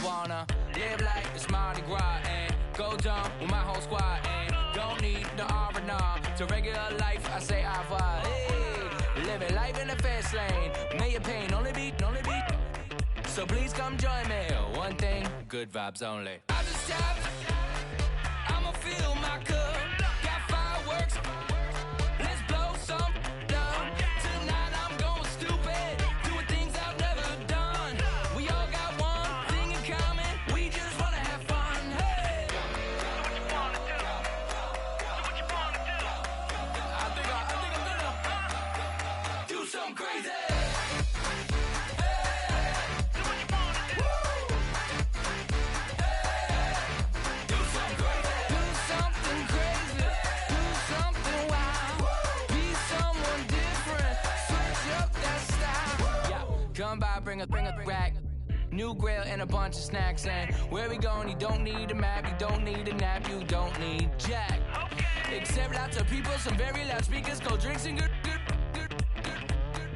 wanna live like it's Mardi Gras and go dumb with my whole squad and don't need the R&R to regular life. I say au revoir. Hey, living life in the fast lane. May your pain only beat. So please come join me. One thing, good vibes only. I just tapped. I'ma fill my cup. Got fireworks. Let's blow some up. Tonight I'm going stupid. Doing things I've never done. We all got one thing in common. We just wanna have fun. Hey. Do what you wanna do. Do what you wanna do. I think I'm gonna do something crazy. Come by, bring a rack, new grill and a bunch of snacks. And where we going, you don't need a map, you don't need a nap, you don't need jack. Except lots of people, some very loud speakers, cold drinks and good.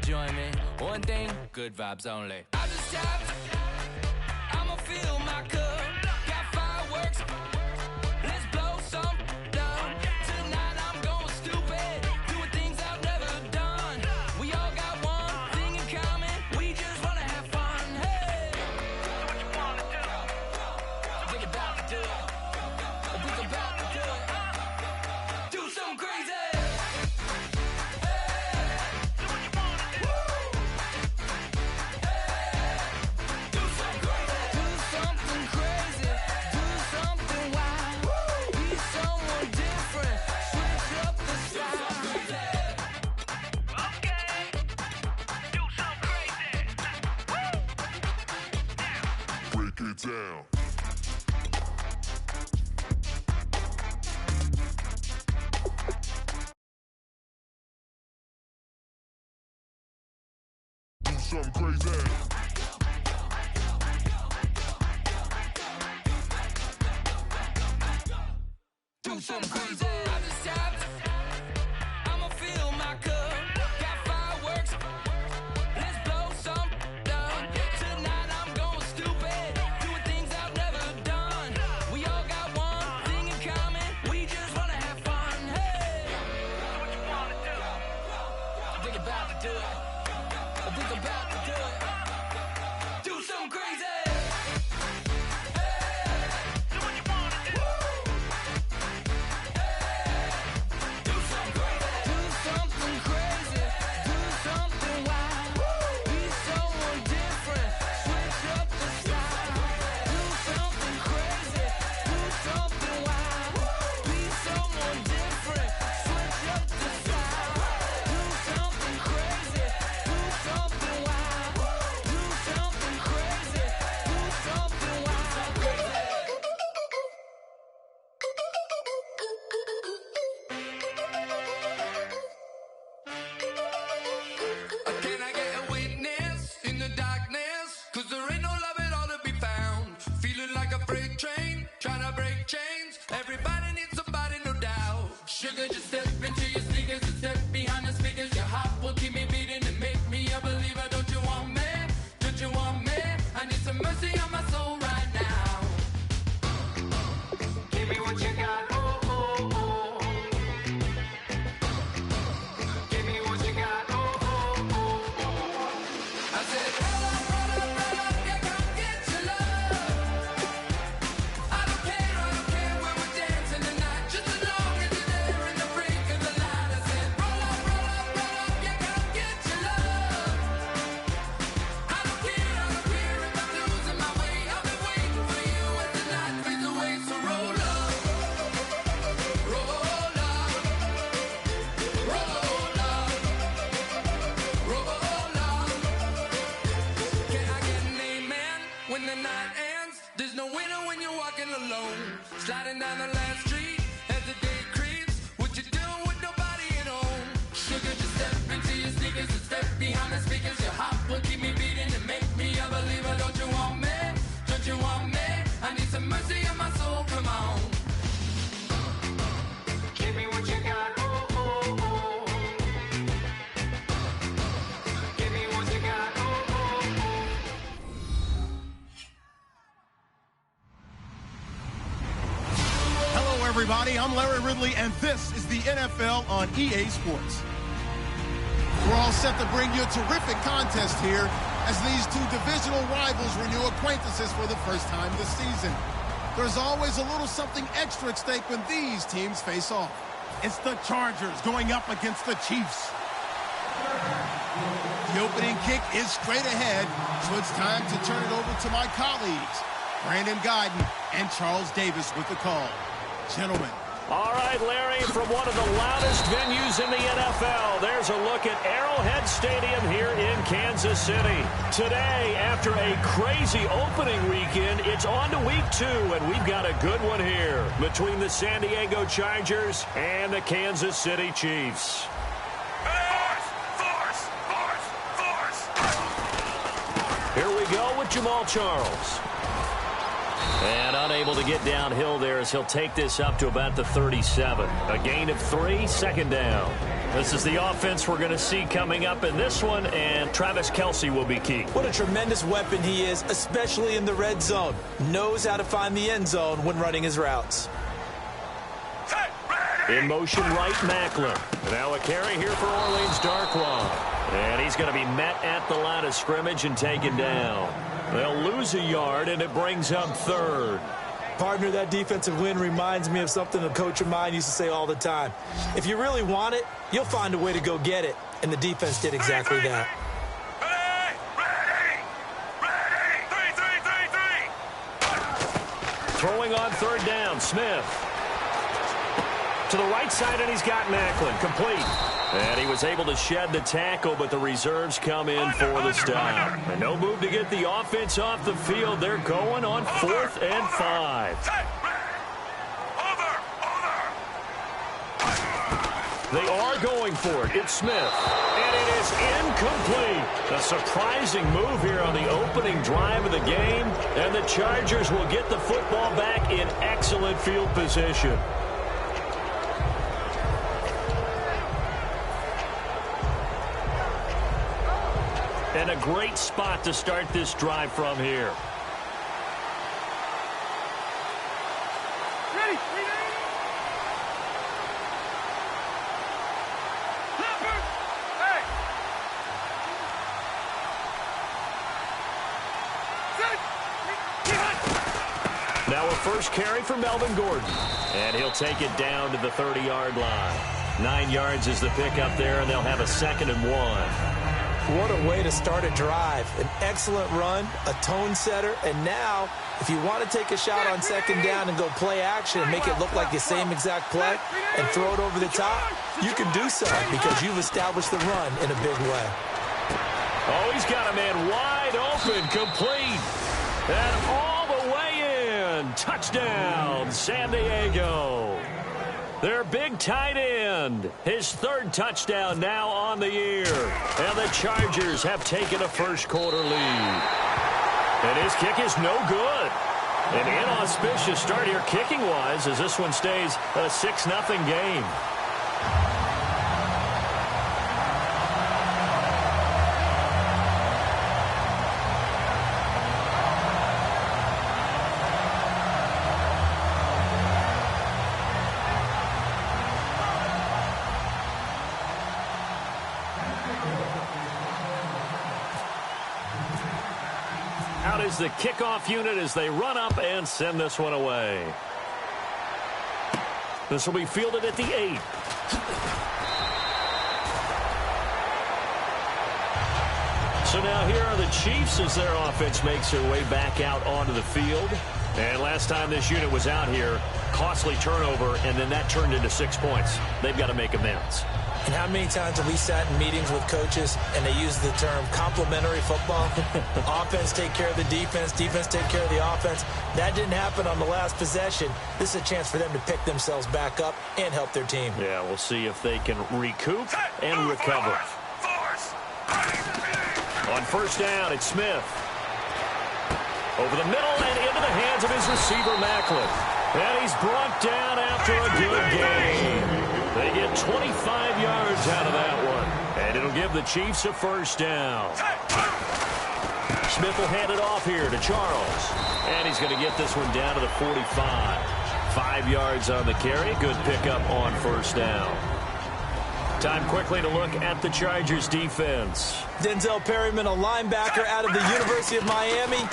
Join me, one thing, good vibes only. I just tapped, I'ma fill my cup. Got fireworks, let's blow some up. Tonight I'm going stupid, doing things I've never done. We all got one thing in common. We just wanna have fun. Hey, do what you wanna do. Think about to do it. Think about to do it. Do something crazy. Hey, do what you wanna do. Hey, do something crazy. Do something crazy. Do something wild. Be someone different. Switch up the style. Okay. Do something crazy. Break it down. Do something crazy. Do something crazy. I just tapped. I'ma fill my cup. Got fireworks. Let's blow some up. Tonight I'm going stupid. Doing things I've never done. We all got one thing in common. We just wanna have fun. Hey, do what you wanna do. Think about to do it. Think about to do it. Do something crazy. Hey, do what you wanna do. Do something crazy. Do something crazy. Do something wild. Be someone different. Switch up the style. Do something crazy. Do something wild. Be someone different. Switch up the style. Do something crazy. Do something wild. Do something crazy. Do something wild. Can I get a witness in the darkness? Cause there ain't no love at all to be found. Feeling like a freight train, trying to break chains. Everybody needs somebody, no doubt. Sugar, just step into your sneakers and step behind the speakers. Your heart will keep me beating and make me a believer. Don't you want me? Don't you want me? I need some mercy on my soul right now. Give me what you got, oh, oh, oh. Give me what you got, oh, oh, oh, oh. I said, roll up, yeah, come get your love. I don't care where we're dancing tonight. Just as long as you're there in the brink of the light. I said, roll up, yeah, come get your love. I don't care if I'm losing my way. I'll be waiting for you as the night fades away. So roll up, roll up, roll up, roll up. Can I get an amen when the night ends? There's no winner when you're walking alone. Sliding down the last street as the day creeps. What you doing with nobody at home? Sugar, just step into your sneakers and step behind the speakers. Your heart will keep me beating and make me a believer. Don't you want me? Don't you want me? I need some mercy on my soul, come on. Give me what you got, oh, oh, oh. Give me what you got, oh, oh, oh. everybody. I'm Larry Ridley, and this is the NFL on EA Sports. We're all set to bring you a terrific contest here as these two divisional rivals renew acquaintances for the first time this season. There's always a little something extra at stake when these teams face off. It's the Chargers going up against the Chiefs. The opening kick is straight ahead, so it's time to turn it over to my colleagues, Brandon Guyton and Charles Davis with the call. Gentlemen. All right, Larry, from one of the loudest venues in the NFL, there's a look at Arrowhead Stadium here in Kansas City. Today, after a crazy opening weekend, it's on to week 2, and we've got a good one here between the San Diego Chargers and the Kansas City Chiefs. Here we go with Jamal Charles. And unable to get downhill there as he'll take this up to about the 37. A gain of 3, second down. This is the offense we're going to see coming up in this one, and Travis Kelce will be key. What a tremendous weapon he is, especially in the red zone. Knows how to find the end zone when running his routes. In motion right, Macklin. Now a carry here for Orleans Darkwa. And he's going to be met at the line of scrimmage and taken down. They'll lose a yard, and it brings up third. Partner, that defensive win reminds me of something a coach of mine used to say all the time. If you really want it, you'll find a way to go get it. And the defense did exactly that. Throwing on third down, Smith. To the right side, and he's got Macklin. Complete. And he was able to shed the tackle, but the reserves come in for the stop. And no move to get the offense off the field. They're going on 4th and 5. They are going for it. It's Smith. And it is incomplete. A surprising move here on the opening drive of the game. And the Chargers will get the football back in excellent field position. And a great spot to start this drive from here. Ready. Hey. Now a first carry for Melvin Gordon. And he'll take it down to the 30-yard line. 9 yards is the pickup there, and they'll have a 2nd and 1. What a way to start a drive. An excellent run, a tone setter, and now, if you want to take a shot on 2nd down and go play action and make it look like the same exact play and throw it over the top, you can do so because you've established the run in a big way. Oh, he's got a man wide open, complete, and all the way in. Touchdown, San Diego. Their big tight end, his 3rd touchdown now on the year. And the Chargers have taken a first-quarter lead. And his kick is no good. An inauspicious start here kicking-wise as this one stays a 6-0 game. Out is the kickoff unit as they run up and send this one away. This will be fielded at the 8. So now here are the Chiefs as their offense makes their way back out onto the field. And last time this unit was out here, costly turnover, and then that turned into 6 points. They've got to make amends. And how many times have we sat in meetings with coaches and they use the term complementary football? Offense take care of the defense, defense take care of the offense. That didn't happen on the last possession. This is a chance for them to pick themselves back up and help their team. Yeah, we'll see if they can recoup and recover. On first down, it's Smith. Over the middle and into the hands of his receiver, Macklin. And he's brought down after a good game. They get 25 yards out of that one. And it'll give the Chiefs a first down. Smith will hand it off here to Charles. And he's going to get this one down to the 45. 5 yards on the carry. Good pickup on first down. Time quickly to look at the Chargers defense. Denzel Perryman, a linebacker out of the University of Miami,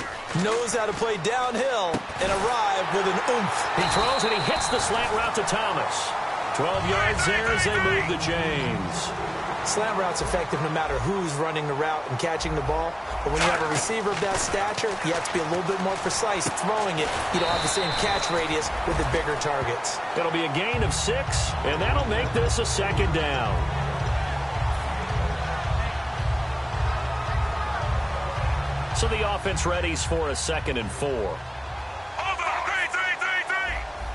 knows how to play downhill and arrive with an oomph. He throws and he hits the slant route to Thomas. 12 yards there as they move the chains. Slant route's effective no matter who's running the route and catching the ball. But when you have a receiver of that stature, you have to be a little bit more precise throwing it. You don't have the same catch radius with the bigger targets. It'll be a gain of 6, and that'll make this a second down. So the offense readies for a 2nd and 4.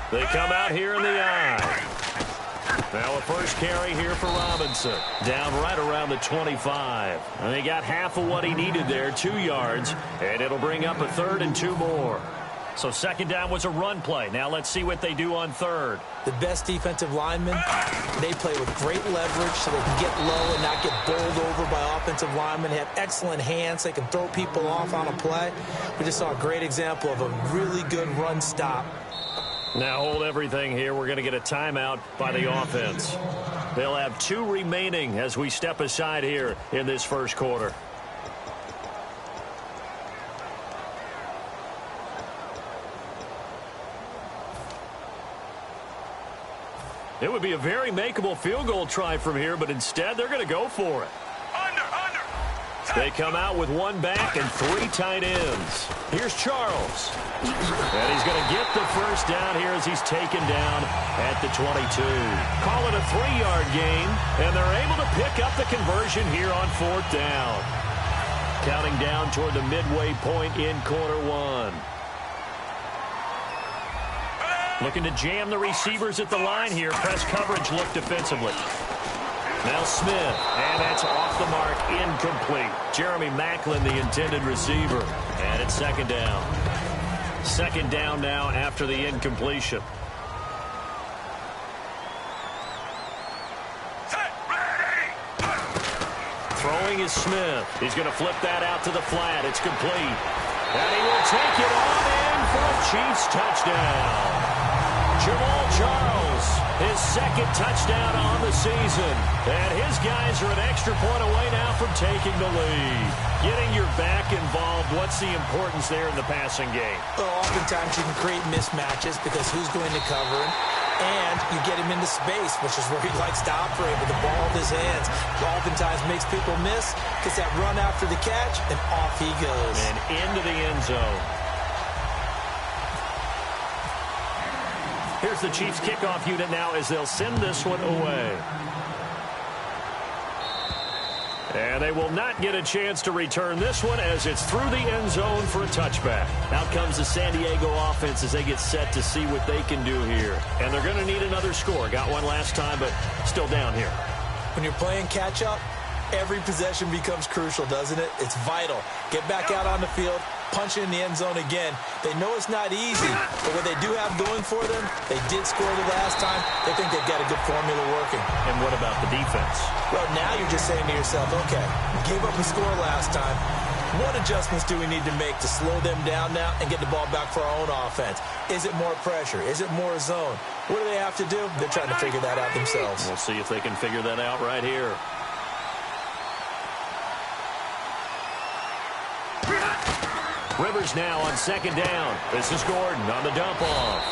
They come out here in the I. Now a first carry here for Robinson. Down right around the 25. And he got half of what he needed there, 2 yards. And it'll bring up a 3rd and 2 more. So second down was a run play. Now let's see what they do on 3rd. The best defensive linemen, they play with great leverage so they can get low and not get bowled over by offensive linemen. They have excellent hands. They can throw people off on a play. We just saw a great example of a really good run stop. Now hold everything here. We're going to get a timeout by the offense. They'll have 2 remaining as we step aside here in this first quarter. It would be a very makeable field goal try from here, but instead they're going to go for it. They come out with 1 back and 3 tight ends. Here's Charles. And he's going to get the first down here as he's taken down at the 22. Call it a 3-yard gain, and they're able to pick up the conversion here on 4th down. Counting down toward the midway point in quarter 1. Looking to jam the receivers at the line here. Press coverage look defensively. Now Smith, and that's off the mark, incomplete. Jeremy Maclin, the intended receiver, and it's 2nd down. 2nd down now after the incompletion. Throwing is Smith. He's going to flip that out to the flat. It's complete. And he will take it on in for a Chiefs touchdown. Jamal Charles, his 2nd touchdown on the season. And his guys are an extra point away now from taking the lead. Getting your back involved, what's the importance there in the passing game? Well, oftentimes you can create mismatches because who's going to cover him? And you get him into space, which is where he likes to operate with the ball in his hands. Oftentimes makes people miss, gets that run after the catch, and off he goes. And into the end zone. Here's the Chiefs kickoff unit now as they'll send this one away. And they will not get a chance to return this one as it's through the end zone for a touchback. Out comes the San Diego offense as they get set to see what they can do here. And they're going to need another score. Got one last time, but still down here. When you're playing catch-up, every possession becomes crucial, doesn't it? It's vital. Get back out on the field, punch it in the end zone again. They know it's not easy, but what they do have going for them, they did score the last time. They think they've got a good formula working. And what about the defense? Well, now you're just saying to yourself, okay, we gave up a score last time. What adjustments do we need to make to slow them down now and get the ball back for our own offense? Is it more pressure? Is it more zone? What do they have to do? They're trying to figure that out themselves. We'll see if they can figure that out right here. Rivers now on 2nd down. This is Gordon on the dump off.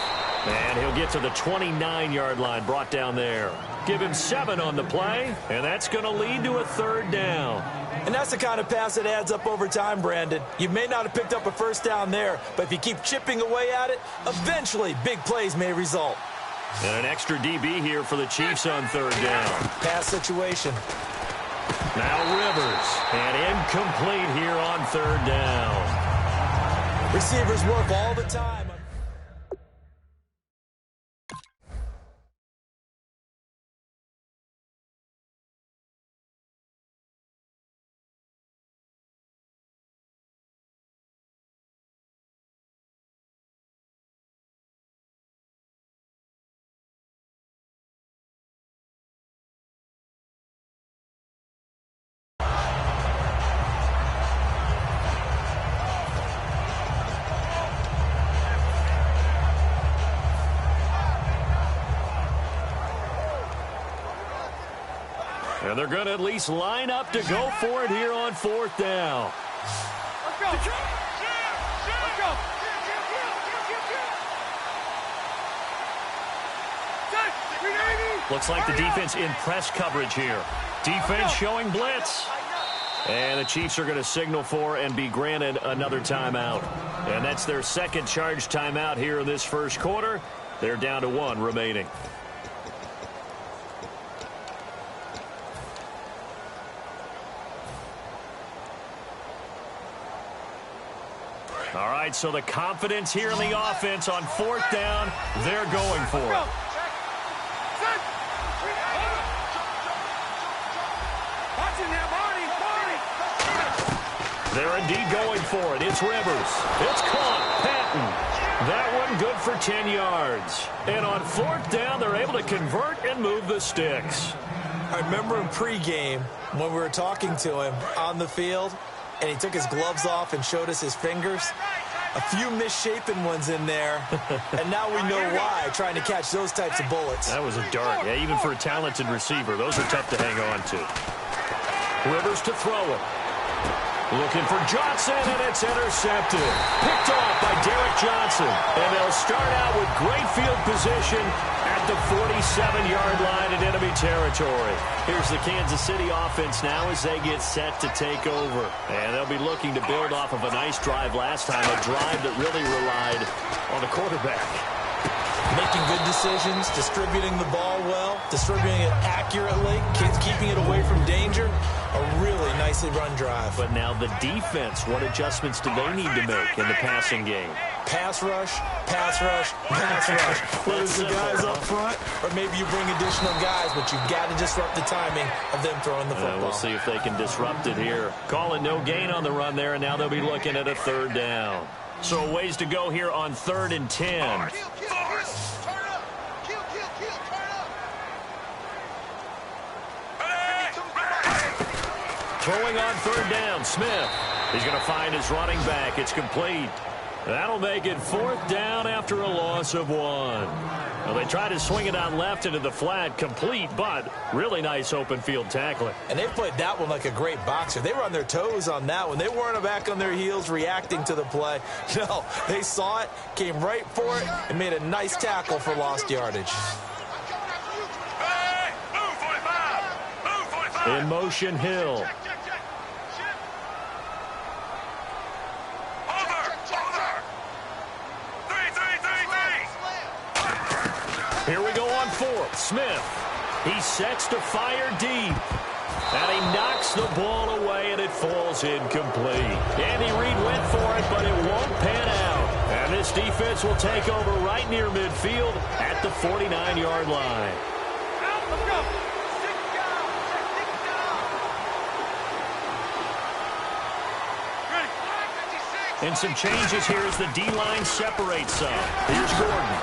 And he'll get to the 29-yard line, brought down there. Give him 7 on the play, and that's going to lead to a 3rd down. And that's the kind of pass that adds up over time, Brandon. You may not have picked up a first down there, but if you keep chipping away at it, eventually big plays may result. And an extra DB here for the Chiefs on 3rd down. Pass situation. Now Rivers, and incomplete here on 3rd down. Receivers work all the time. And they're going to at least line up to go for it here on 4th down. Let's go. Let's go. Looks like the defense in press coverage here. Defense showing blitz. And the Chiefs are going to signal for and be granted another timeout. And that's their second charge timeout here in this first quarter. They're down to 1 remaining. All right, so the confidence here in the offense on 4th down, they're going for it. They're indeed going for it. It's Rivers. It's caught. Patton. That one good for 10 yards. And on 4th down, they're able to convert and move the sticks. I remember in pregame when we were talking to him on the field, and he took his gloves off and showed us his fingers. A few misshapen ones in there, and now we know why, trying to catch those types of bullets. That was a dart. Yeah, even for a talented receiver, those are tough to hang on to. Rivers to throw it. Looking for Johnson, and it's intercepted. Picked off by Derek Johnson. And they'll start out with great field position at the 47-yard line in enemy territory. Here's the Kansas City offense now as they get set to take over. And they'll be looking to build off of a nice drive last time, a drive that really relied on the quarterback. Making good decisions, distributing the ball well, distributing it accurately, keeping it away from danger. A really nicely run drive. But now the defense, what adjustments do they need to make in the passing game? Pass rush, pass rush, pass rush. Whether it's the guys up front, or maybe you bring additional guys, but you've got to disrupt the timing of them throwing the football. We'll see if they can disrupt it here. Calling no gain on the run there, and now they'll be looking at a 3rd down. So a ways to go here on 3rd and 10. Throwing on 3rd down, Smith. He's going to find his running back. It's complete. That'll make it 4th down after a loss of 1. Well, they tried to swing it out left into the flat, complete, but really nice open field tackling. And they played that one like a great boxer. They were on their toes on that one. They weren't back on their heels reacting to the play. No, they saw it, came right for it, and made a nice tackle for lost yardage. In motion, Hill. Here we go on 4th. Smith. He sets to fire deep. And he knocks the ball away, and it falls incomplete. Andy Reid went for it, but it won't pan out. And this defense will take over right near midfield at the 49-yard line. Let's go. And some changes here as the D-line separates some. Here's Gordon.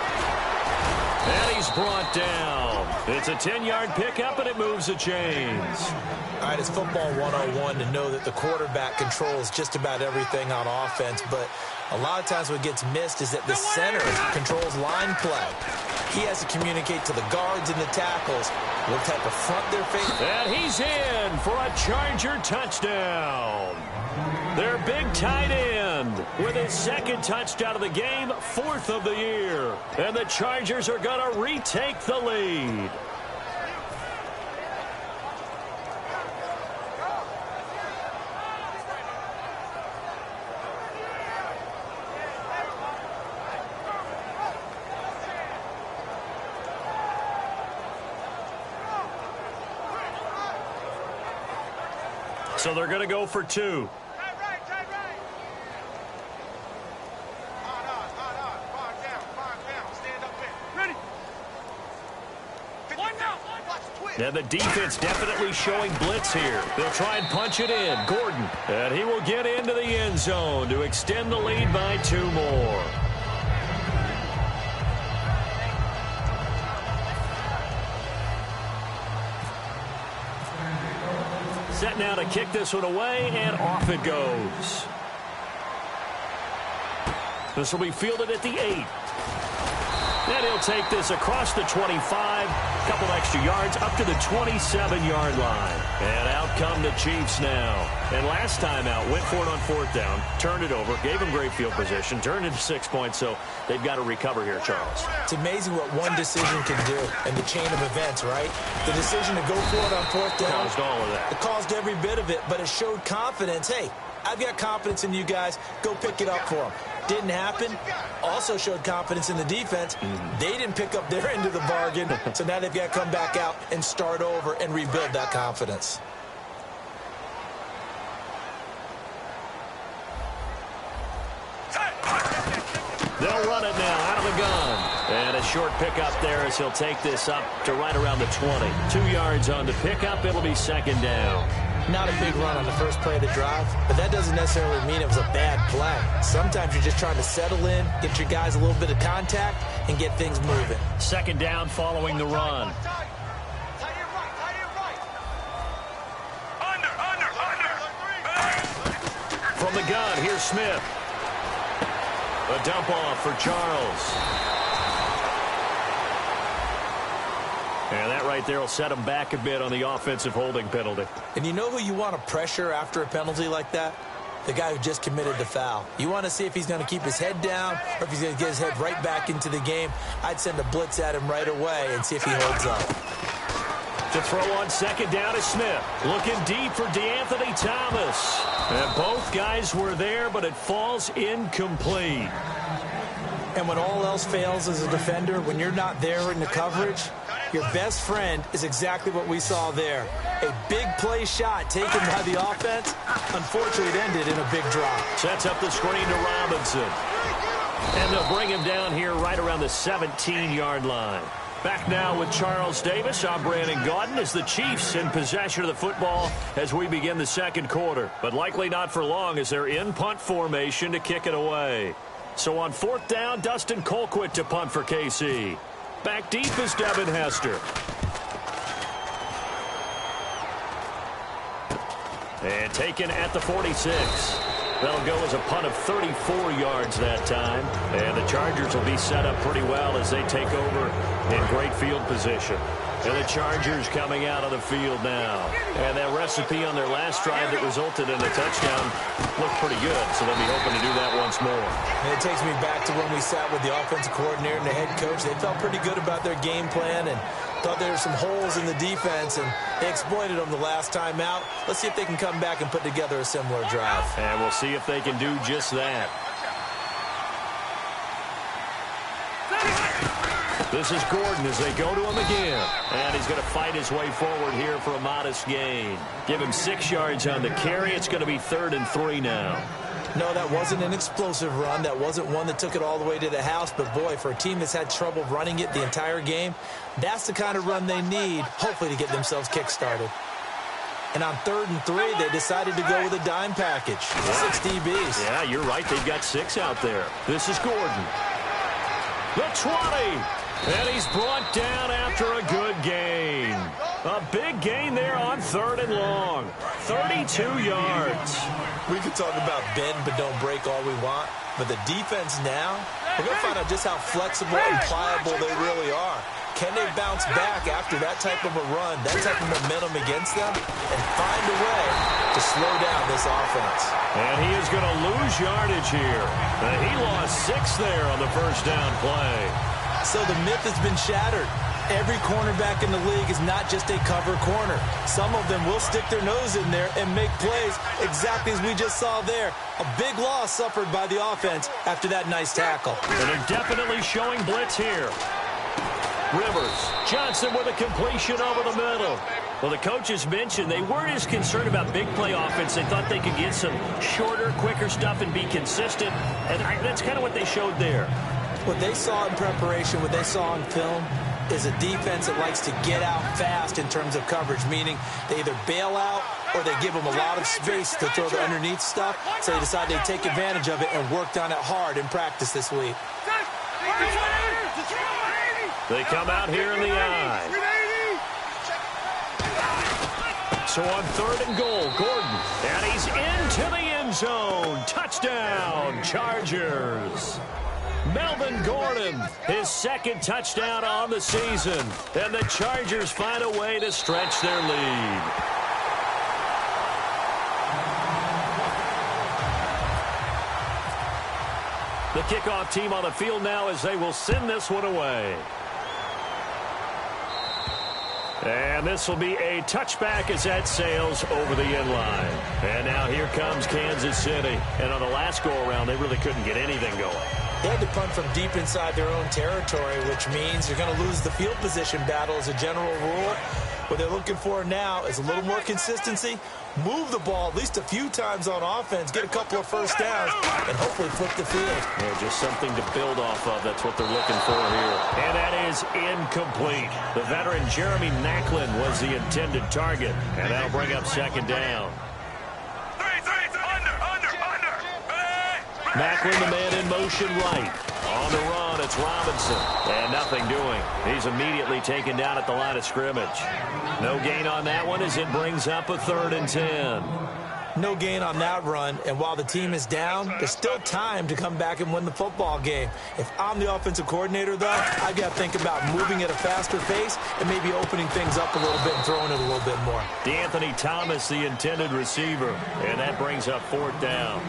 And he's brought down. It's a 10-yard pickup, and it moves the chains. All right, it's football 101 to know that the quarterback controls just about everything on offense, but a lot of times what gets missed is that the center controls line play. He has to communicate to the guards and the tackles what type of front they're facing. And he's in for a Charger touchdown. Their big tight end with his 2nd touchdown of the game, 4th of the year. And the Chargers are going to retake the lead. So they're going to go for 2. And the defense definitely showing blitz here. They'll try and punch it in. Gordon. And he will get into the end zone to extend the lead by 2 more. Set now to kick this one away, and off it goes. This will be fielded at the 8. And he'll take this across the 25, a couple extra yards, up to the 27-yard line. And out come the Chiefs now. And last time out, went for it on fourth down, turned it over, gave him great field position, turned into 6 points, so they've got to recover here, Charles. It's amazing what one decision can do in the chain of events, right? The decision to go for it on fourth down. Caused all of that. It caused every bit of it, but it showed confidence. Hey, I've got confidence in you guys. Go pick it up for them. Didn't happen. Also showed confidence in the defense. They didn't pick up their end of the bargain, so now they've got to come back out and start over and rebuild that confidence. They'll run it now out of the gun. And a short pickup there as he'll take this up to right around the 20. 2 yards on the pickup. It'll be second down. Not a big run on the first play of the drive, but that doesn't necessarily mean it was a bad play. Sometimes you're just trying to settle in, get your guys a little bit of contact, and get things moving. Second down following the run. From the gun, here's Smith. A dump off for Charles. And that right there will set him back a bit on the offensive holding penalty. And you know who you want to pressure after a penalty like that? The guy who just committed the foul. You want to see if he's going to keep his head down or if he's going to get his head right back into the game. I'd send a blitz at him right away and see if he holds up. To throw on second down is Smith. Looking deep for DeAnthony Thomas. And both guys were there, but it falls incomplete. And when all else fails as a defender, when you're not there in the coverage, your best friend is exactly what we saw there. A big play shot taken by the offense. Unfortunately, it ended in a big drop. Sets up the screen to Robinson. And they'll bring him down here right around the 17-yard line. Back now with Charles Davis. I'm Brandon Gaudin as the Chiefs in possession of the football as we begin the second quarter. But likely not for long as they're in punt formation to kick it away. So on fourth down, Dustin Colquitt to punt for KC. Back deep is Devin Hester. And taken at the 46. That'll go as a punt of 34 yards that time. And the Chargers will be set up pretty well as they take over in great field position. And the Chargers coming out of the field now. And that recipe on their last drive that resulted in a touchdown looked pretty good. So they'll be hoping to do that once more. And it takes me back to when we sat with the offensive coordinator and the head coach. They felt pretty good about their game plan and thought there were some holes in the defense, and they exploited them the last time out. Let's see if they can come back and put together a similar drive. And we'll see if they can do just that. This is Gordon as they go to him again. And he's going to fight his way forward here for a modest gain. Give him 6 yards on the carry. It's going to be 3rd and 3 now. No, that wasn't an explosive run. That wasn't one that took it all the way to the house. But, boy, for a team that's had trouble running it the entire game, that's the kind of run they need, hopefully, to get themselves kick-started. And on 3rd and 3, they decided to go with a dime package. 6 DBs. Yeah, you're right. They've got 6 out there. This is Gordon. The 20. And he's brought down after a good gain. A big gain there on 3rd and long. 32 yards. We could talk about bend but don't break all we want, but the defense now, we're going to find out just how flexible and pliable they really are. Can they bounce back after that type of a run, that type of momentum against them, and find a way to slow down this offense? And he is going to lose yardage here. He lost 6 there on the first down play. So the myth has been shattered. Every cornerback in the league is not just a cover corner. Some of them will stick their nose in there and make plays exactly as we just saw there. A big loss suffered by the offense after that nice tackle. And they're definitely showing blitz here. Rivers, Johnson with a completion over the middle. Well, the coaches mentioned they weren't as concerned about big play offense. They thought they could get some shorter, quicker stuff and be consistent. And that's kind of what they showed there. What they saw in preparation, what they saw on film, is a defense that likes to get out fast in terms of coverage, meaning they either bail out or they give them a lot of space to throw the underneath stuff. So they decided they'd take advantage of it and worked on it hard in practice this week. They come out here in the eye. So on 3rd and goal, Gordon. And he's into the end zone. Touchdown, Chargers. Melvin Gordon, his second touchdown on the season. And the Chargers find a way to stretch their lead. The kickoff team on the field now as they will send this one away. And this will be a touchback as that sails over the end line. And now here comes Kansas City. And on the last go-around, they really couldn't get anything going. They had to punt from deep inside their own territory, which means you're going to lose the field position battle as a general rule. What they're looking for now is a little more consistency, move the ball at least a few times on offense, get a couple of first downs, and hopefully flip the field. Yeah, just something to build off of. That's what they're looking for here. And that is incomplete. The veteran Jeremy Maclin was the intended target, and that'll bring up second down. Maclin, the man in motion right. On the run, it's Robinson. And nothing doing. He's immediately taken down at the line of scrimmage. No gain on that one as it brings up a 3rd and 10. No gain on that run, and while the team is down, there's still time to come back and win the football game. If I'm the offensive coordinator, though, I've got to think about moving at a faster pace and maybe opening things up a little bit and throwing it a little bit more. D'Anthony Thomas, the intended receiver, and that brings up 4th down.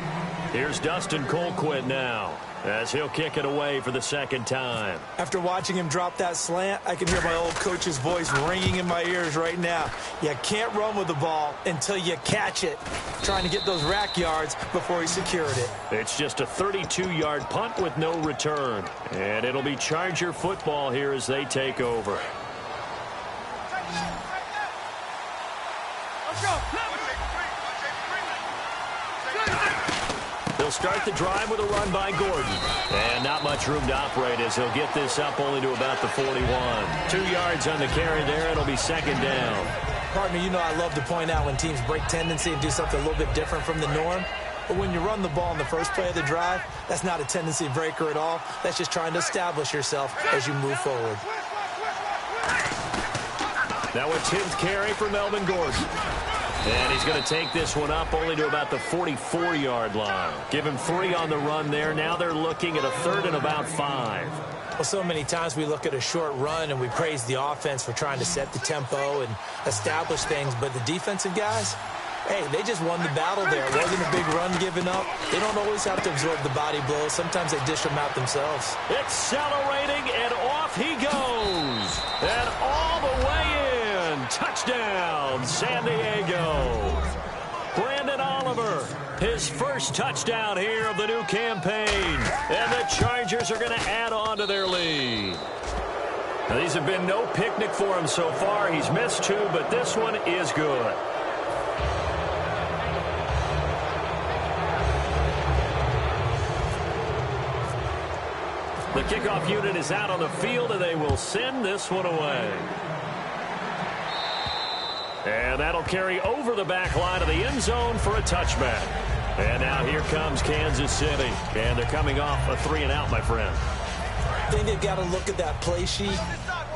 Here's Dustin Colquitt now, as he'll kick it away for the second time. After watching him drop that slant, I can hear my old coach's voice ringing in my ears right now. You can't run with the ball until you catch it. Trying to get those rack yards before he secured it. It's just a 32-yard punt with no return. And it'll be Charger football here as they take over. Let's go. They'll start the drive with a run by Gordon. And not much room to operate as he'll get this up only to about the 41. 2 yards on the carry there. It'll be second down. Partner, you know I love to point out when teams break tendency and do something a little bit different from the norm. But when you run the ball in the first play of the drive, that's not a tendency breaker at all. That's just trying to establish yourself as you move forward. Now a 10th carry for Melvin Gordon. And he's going to take this one up only to about the 44-yard line. Give him 3 on the run there. Now they're looking at a 3rd and about 5. Well, so many times we look at a short run and we praise the offense for trying to set the tempo and establish things. But the defensive guys, hey, they just won the battle there. It wasn't a big run given up. They don't always have to absorb the body blows. Sometimes they dish them out themselves. Accelerating, and off he goes. And all the way in. Touchdown, San Diego. Brandon Oliver, his first touchdown here of the new campaign. And the Chargers are going to add on to their lead. Now, these have been no picnic for him so far. He's missed 2, but this one is good. The kickoff unit is out on the field, and they will send this one away. And that'll carry over the back line of the end zone for a touchback. And now here comes Kansas City. And they're coming off a 3-and-out, my friend. I think they've got to look at that play sheet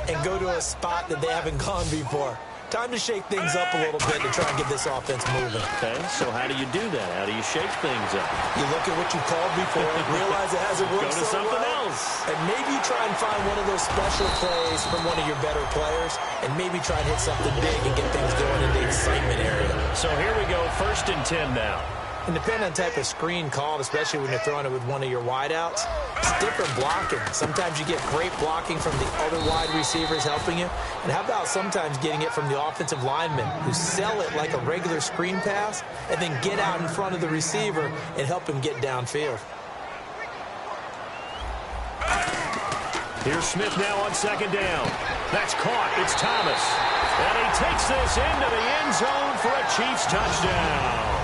and go to a spot that they haven't gone before. Time to shake things up a little bit to try and get this offense moving. Okay, so how do you do that? How do you shake things up? You look at what you called before, realize it hasn't worked Go to so something well, else. and maybe try and find one of those special plays from one of your better players, and maybe try and hit something big and get things going in the excitement area. So here we go, 1st and 10 now. And depending on the type of screen called, especially when you're throwing it with one of your wideouts, it's different blocking. Sometimes you get great blocking from the other wide receivers helping you. And how about sometimes getting it from the offensive linemen who sell it like a regular screen pass and then get out in front of the receiver and help him get downfield. Here's Smith now on 2nd down. That's caught. It's Thomas. And he takes this into the end zone for a Chiefs touchdown.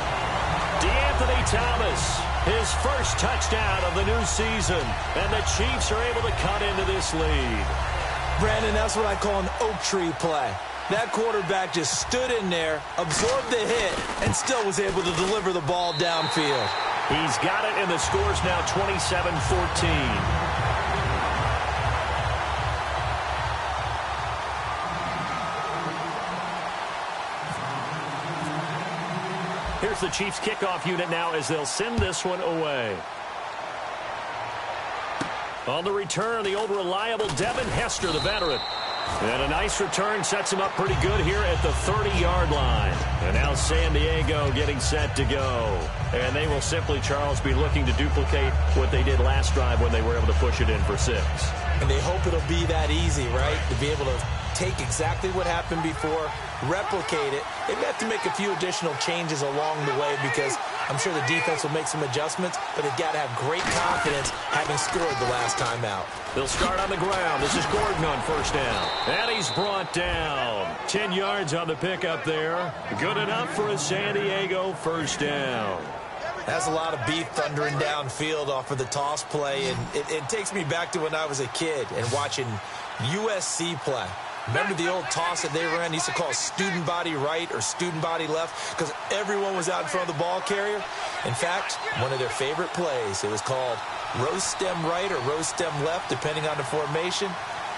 D'Anthony Thomas, his first touchdown of the new season. And the Chiefs are able to cut into this lead. Brandon, that's what I call an oak tree play. That quarterback just stood in there, absorbed the hit, and still was able to deliver the ball downfield. He's got it, and the score's now 27-14. Here's the Chiefs kickoff unit now as they'll send this one away. On the return, the old reliable Devin Hester, the veteran. And a nice return sets him up pretty good here at the 30-yard line. And now San Diego getting set to go. And they will simply, Charles, be looking to duplicate what they did last drive when they were able to push it in for 6. And they hope it'll be that easy, right? To be able to take exactly what happened before, replicate it. They may have to make a few additional changes along the way because I'm sure the defense will make some adjustments, but they've got to have great confidence having scored the last time out. They'll start on the ground. This is Gordon on first down. And he's brought down. 10 yards on the pickup there. Good enough for a San Diego first down. That's a lot of beef thundering downfield off of the toss play, and it takes me back to when I was a kid and watching USC play. Remember the old toss that they ran? They used to call student body right or student body left because everyone was out in front of the ball carrier. In fact, one of their favorite plays, it was called rose stem right or rose stem left, depending on the formation,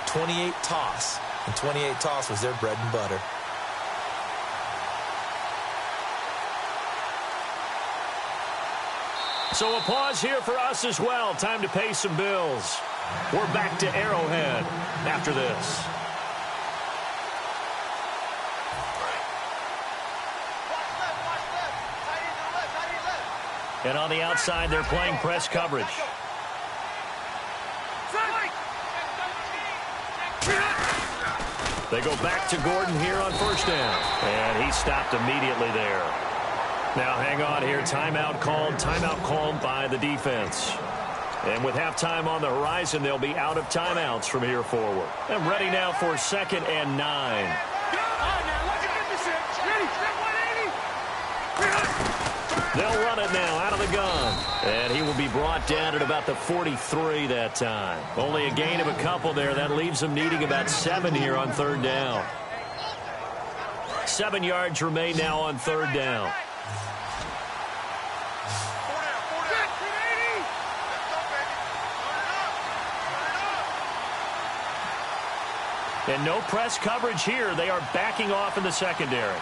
28 toss. And 28 toss was their bread and butter. So a pause here for us as well. Time to pay some bills. We're back to Arrowhead after this. And on the outside, they're playing press coverage. They go back to Gordon here on first down. And he stopped immediately there. Now hang on here. Timeout called by the defense. And with halftime on the horizon, they'll be out of timeouts from here forward. And ready now for 2nd and 9. They'll run it now out of the gun. And he will be brought down at about the 43 that time. Only a gain of a couple there. That leaves them needing about 7 here on 3rd down. 7 yards remain now on 3rd down. And no press coverage here. They are backing off in the secondary.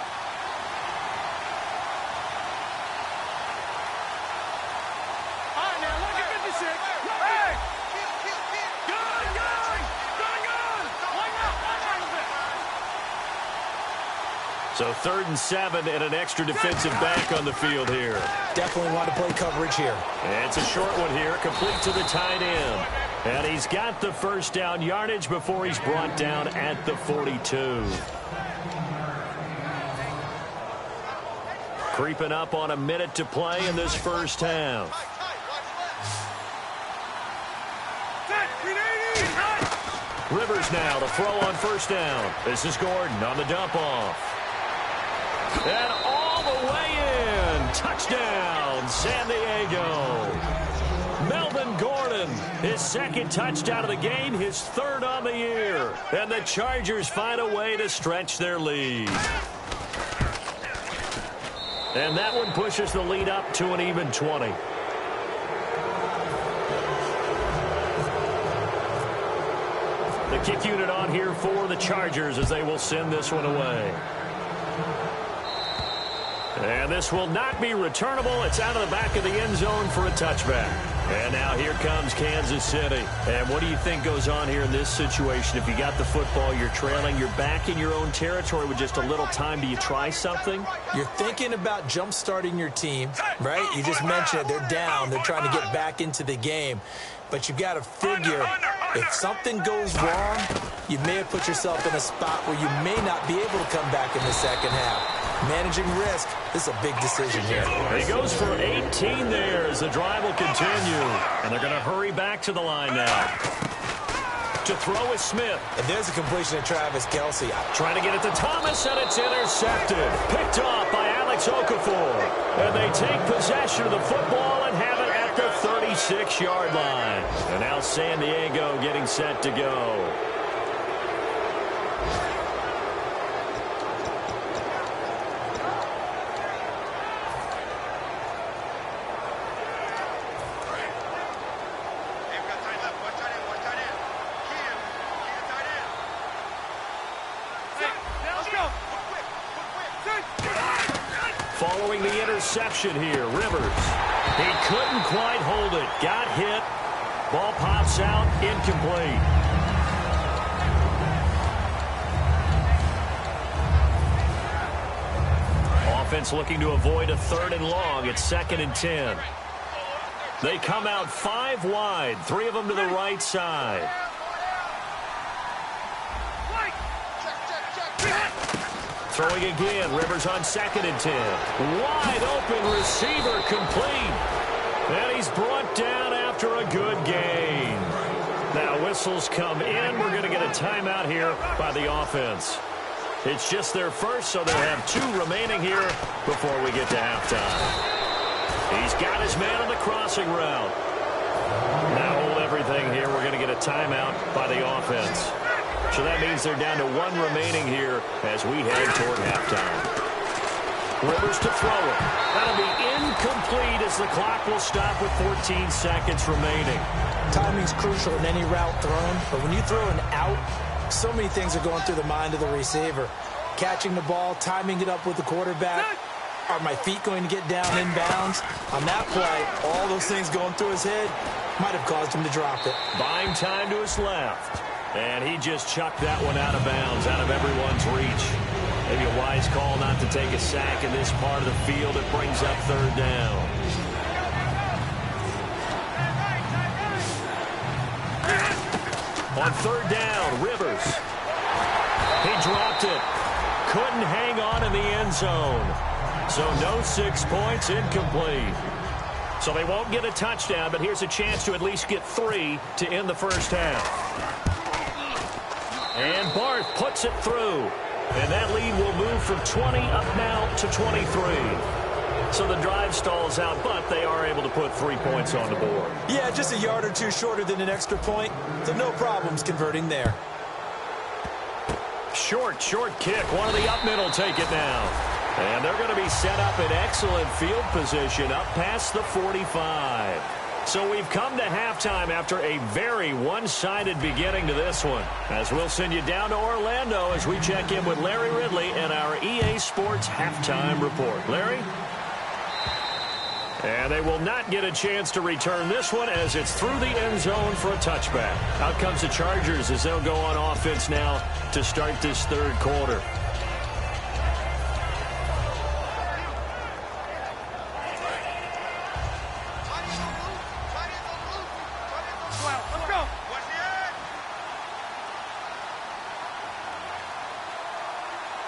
So 3rd and 7 and an extra defensive back on the field here. Definitely want to play coverage here. And it's a short one here, complete to the tight end. And he's got the first down yardage before he's brought down at the 42. Creeping up on a minute to play in this first half. Rivers now to throw on first down. This is Gordon on the dump off. And all the way in. Touchdown, San Diego. Melvin Gordon, his 2nd touchdown of the game, his 3rd on the year. And the Chargers find a way to stretch their lead. And that one pushes the lead up to an even 20. The kick unit on here for the Chargers as they will send this one away. And this will not be returnable. It's out of the back of the end zone for a touchback. And now here comes Kansas City. And what do you think goes on here in this situation? If you got the football, you're trailing, you're back in your own territory with just a little time. Do you try something? You're thinking about jump-starting your team, right? You just mentioned it. They're down. They're trying to get back into the game. But you've got to figure if something goes wrong, you may have put yourself in a spot where you may not be able to come back in the second half. Managing risk, this is a big decision here. He goes for 18 there as the drive will continue. And they're going to hurry back to the line now. To throw is Smith. And there's a completion to Travis Kelce. Trying to get it to Thomas, and it's intercepted. Picked off by Alex Okafor. And they take possession of the football and have it at the 36-yard line. And now San Diego getting set to go. Following the interception here, Rivers. He couldn't quite hold it. Got hit. Ball pops out, incomplete. Offense looking to avoid a 3rd and long. It's 2nd and 10. They come out 5 wide, 3 of them to the right side. Throwing again, Rivers on 2nd and 10. Wide open receiver, complete. And he's brought down after a good gain. Now whistles come in. We're going to get a timeout here by the offense. It's just their first, so they'll have 2 remaining here before we get to halftime. He's got his man on the crossing route. Now hold everything here. We're going to get a timeout by the offense. So that means they're down to 1 remaining here as we head toward halftime. Rivers to throw it. That'll be incomplete as the clock will stop with 14 seconds remaining. Timing's crucial in any route thrown, but when you throw an out, so many things are going through the mind of the receiver. Catching the ball, timing it up with the quarterback. Are my feet going to get down inbounds? On that play, all those things going through his head might have caused him to drop it. Buying time to his left. And he just chucked that one out of bounds, out of everyone's reach. Maybe a wise call not to take a sack in this part of the field. It brings up 3rd down. On 3rd down, Rivers. He dropped it. Couldn't hang on in the end zone. So no 6 points, incomplete. So they won't get a touchdown, but here's a chance to at least get 3 to end the first half. And Barth puts it through. And that lead will move from 20 up now to 23. So the drive stalls out, but they are able to put 3 points on the board. Yeah, just a yard or 2 shorter than an extra point. So no problems converting there. Short kick. One of the up mid will take it now. And they're going to be set up in excellent field position up past the 45. So we've come to halftime after a very one-sided beginning to this one. As we'll send you down to Orlando as we check in with Larry Ridley and our EA Sports Halftime Report. Larry? And they will not get a chance to return this one as it's through the end zone for a touchback. Out comes the Chargers as they'll go on offense now to start this 3rd quarter.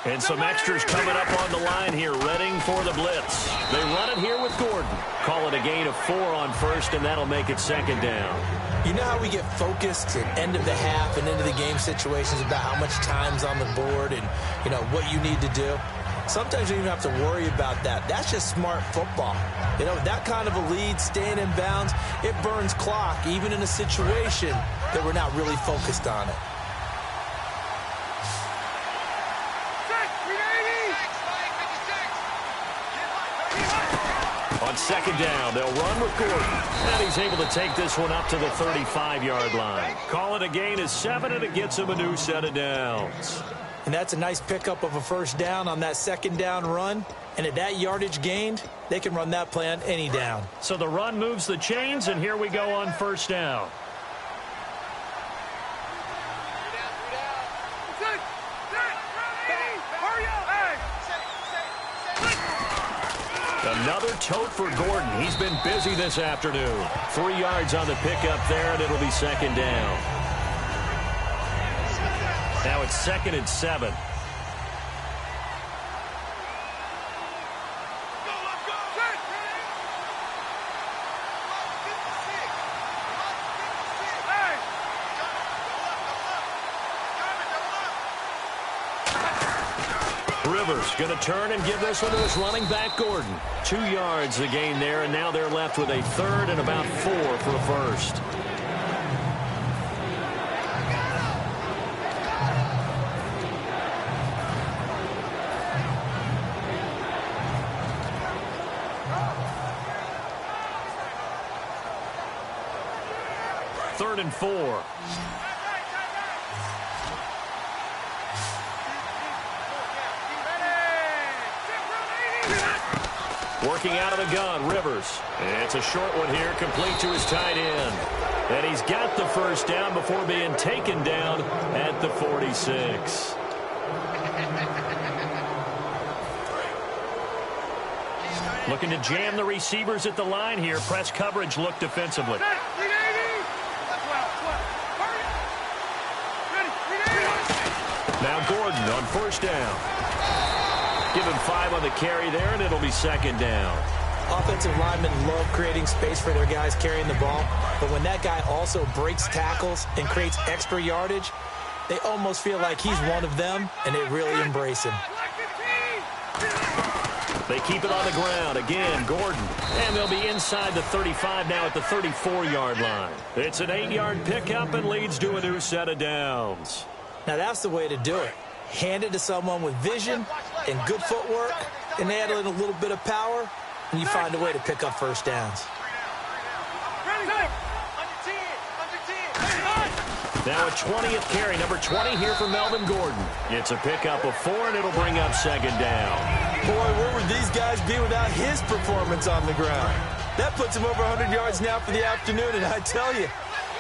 And some extras coming up on the line here, readying for the blitz. They run it here with Gordon. Call it a gain of 4 on 1st, and that'll make it 2nd down. You know how we get focused at end of the half and into the game situations about how much time's on the board and, you know, what you need to do? Sometimes you don't even have to worry about that. That's just smart football. You know, that kind of a lead, staying in bounds, it burns clock, even in a situation that we're not really focused on it. On 2nd down, they'll run with Gordon. And he's able to take this one up to the 35-yard line. Call it a gain of 7, and it gets him a new set of downs. And that's a nice pickup of a 1st down on that 2nd down run. And at that yardage gained, they can run that play on any down. So the run moves the chains, and here we go on 1st down. Another tote for Gordon. He's been busy this afternoon. 3 yards on the pickup there, and it'll be 2nd down. Now it's 2nd and 7. Rivers going to turn and give this one to his running back, Gordon. 2 yards the gain there, and now they're left with a 3rd and about 4 for a 1st. Third and 4. Working out of the gun, Rivers. It's a short one here, complete to his tight end. And he's got the first down before being taken down at the 46. Looking to jam the receivers at the line here. Press coverage look defensively. Now Gordon on first down. Give him 5 on the carry there, and it'll be second down. Offensive linemen love creating space for their guys carrying the ball, but when that guy also breaks tackles and creates extra yardage, they almost feel like he's one of them, and they really embrace him. They keep it on the ground. Again, Gordon. And they'll be inside the 35 now at the 34-yard line. It's an 8-yard pickup and leads to a new set of downs. Now, that's the way to do it. Hand it to someone with vision and good footwork, and add in a little bit of power, and you find a way to pick up first downs. Now a 20th carry, number 20 here for Melvin Gordon. It's a pickup of 4, and it'll bring up second down. Boy, where would these guys be without his performance on the ground? That puts him over 100 yards now for the afternoon, and I tell you,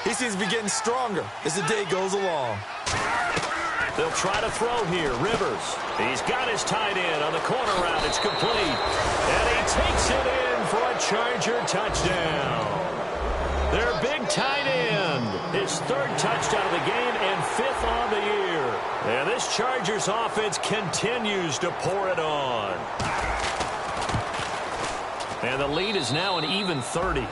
he seems to be getting stronger as the day goes along. They'll try to throw here. Rivers. He's got his tight end on the corner route. It's complete. And he takes it in for a Charger touchdown. Their big tight end. His 3rd touchdown of the game and 5th on the year. And this Chargers offense continues to pour it on. And the lead is now an even 30.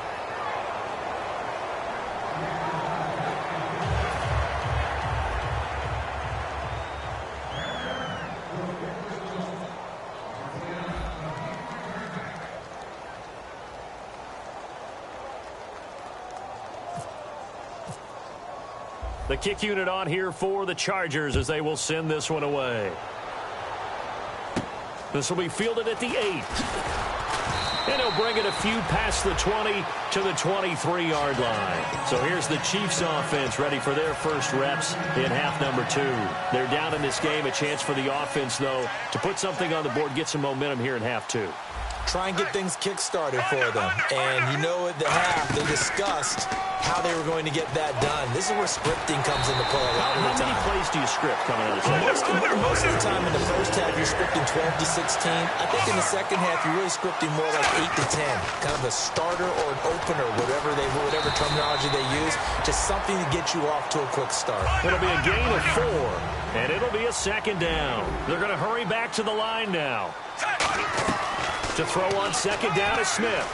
The kick unit on here for the Chargers as they will send this one away. This will be fielded at the 8. And he'll bring it a few past the 20 to the 23-yard line. So here's the Chiefs offense ready for their first reps in half number 2. They're down in this game. A chance for the offense, though, to put something on the board, get some momentum here in half 2. Try and get things kick-started for them. And you know at the half, they discussed how they were going to get that done. This is where scripting comes into play a lot of the time. How many plays do you script coming out of the second? Most of the time in the first half, you're scripting 12 to 16. I think in the second half, you're really scripting more like 8 to 10. Kind of a starter or an opener, whatever terminology they use. Just something to get you off to a quick start. It'll be a gain of 4, and it'll be a second down. They're going to hurry back to the line now. To throw on second down is Smith.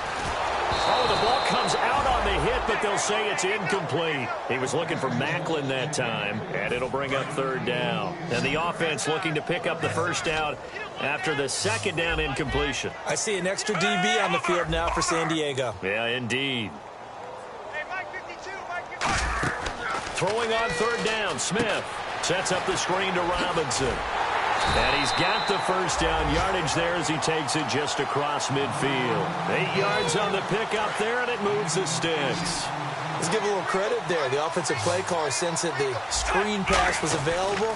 Oh, the ball comes out on the hit, but they'll say it's incomplete. He was looking for Macklin that time, and it'll bring up 3rd down. And the offense looking to pick up the first down after the second down incompletion. I see an extra DB on the field now for San Diego. Yeah, indeed. Throwing on 3rd down, Smith sets up the screen to Robinson. And he's got the first down yardage there as he takes it just across midfield. 8 yards on the pickup there, and it moves the sticks. Let's give a little credit there. The offensive play caller sensed that the screen pass was available.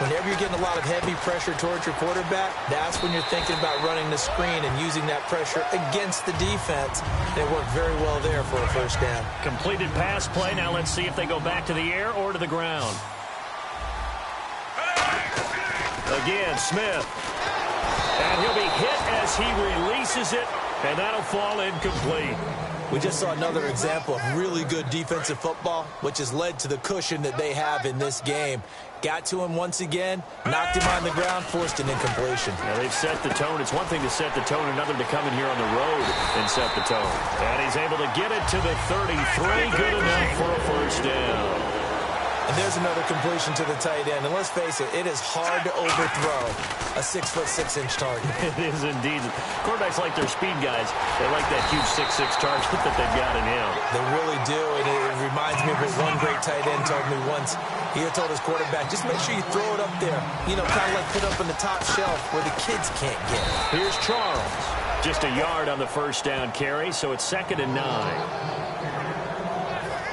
Whenever you're getting a lot of heavy pressure towards your quarterback, that's when you're thinking about running the screen and using that pressure against the defense. And it worked very well there for a first down. Completed pass play. Now let's see if they go back to the air or to the ground. Again, Smith. And he'll be hit as he releases it, and that'll fall incomplete. We just saw another example of really good defensive football, which has led to the cushion that they have in this game. Got to him once again, knocked him on the ground, forced an incompletion. Now they've set the tone. It's one thing to set the tone, another to come in here on the road and set the tone. And he's able to get it to the 33, good enough for a first down. And there's another completion to the tight end. And let's face it, it is hard to overthrow a 6'6" target. It is indeed. Quarterbacks like their speed guys. They like that huge 6'6" target that they've got in him. They really do. And it reminds me of what one great tight end told me once. He had told his quarterback, just make sure you throw it up there. You know, kind of like put up on the top shelf where the kids can't get it. Here's Charles. Just a yard on the first down carry, so it's 2nd and 9.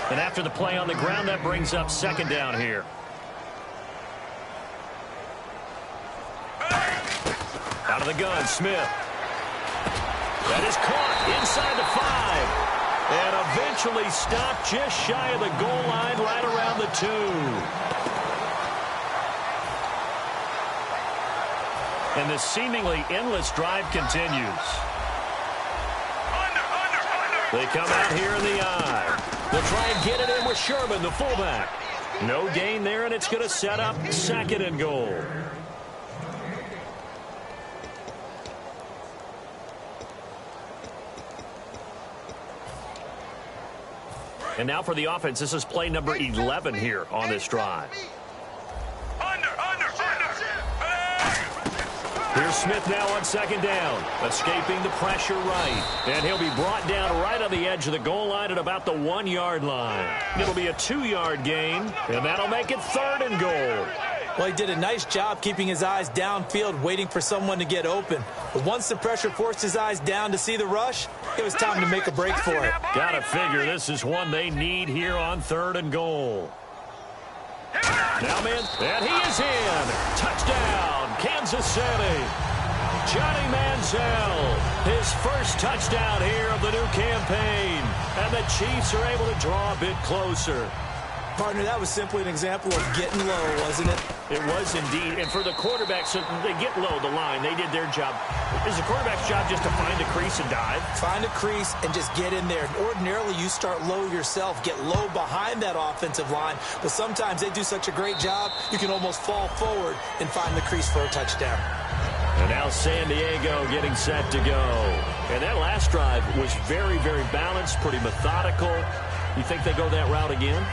And after the play on the ground, that brings up second down here. Out of the gun, Smith. That is caught inside the 5. And eventually stopped just shy of the goal line right around the 2. And this seemingly endless drive continues. They come out here in the eye. They'll try and get it in with Sherman, the fullback. No gain there, and it's going to set up 2nd and goal. And now for the offense, this is play number 11 here on this drive. Here's Smith now on 2nd down, escaping the pressure right. And he'll be brought down right on the edge of the goal line at about the 1-yard line. It'll be a 2-yard gain, and that'll make it 3rd and goal. Well, he did a nice job keeping his eyes downfield, waiting for someone to get open. But once the pressure forced his eyes down to see the rush, it was time to make a break for it. Gotta figure this is one they need here on 3rd and goal. Now, man, and he is in. Touchdown, Kansas City. Johnny Manziel, his first touchdown here of the new campaign. And the Chiefs are able to draw a bit closer. Partner, that was simply an example of getting low, wasn't it? It was indeed. And for the quarterback, so they get low the line. They did their job. Is the quarterback's job just to find a crease and dive? Find a crease and just get in there. Ordinarily, you start low yourself, get low behind that offensive line. But sometimes they do such a great job, you can almost fall forward and find the crease for a touchdown. And now San Diego getting set to go. And that last drive was very, very balanced, pretty methodical. You think they go that route again?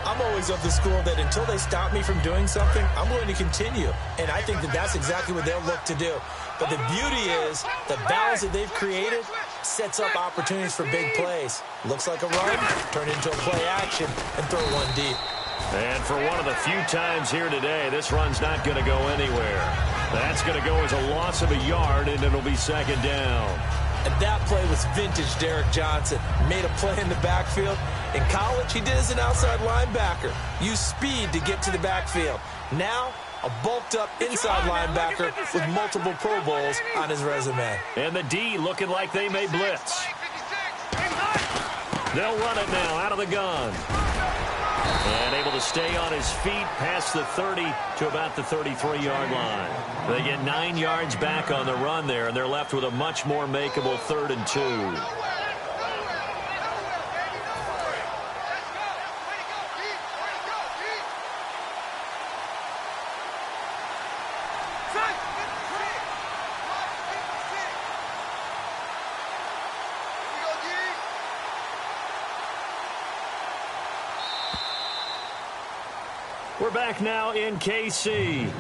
I'm always of the school that until they stop me from doing something, I'm going to continue. And I think that that's exactly what they'll look to do. But the beauty is the balance that they've created sets up opportunities for big plays. Looks like a run, turn into a play action, and throw one deep. And for one of the few times here today, this run's not going to go anywhere. That's going to go as a loss of a yard, and it'll be 2nd down. And that play was vintage Derek Johnson. Made a play in the backfield. In college, he did as an outside linebacker. Used speed to get to the backfield. Now, a bulked-up inside linebacker with multiple Pro Bowls on his resume. And the D looking like they may blitz. They'll run it now out of the gun. And able to stay on his feet past the 30 to about the 33-yard line. They get 9 yards back on the run there, and they're left with a much more makeable 3rd and 2. We're back now in KC.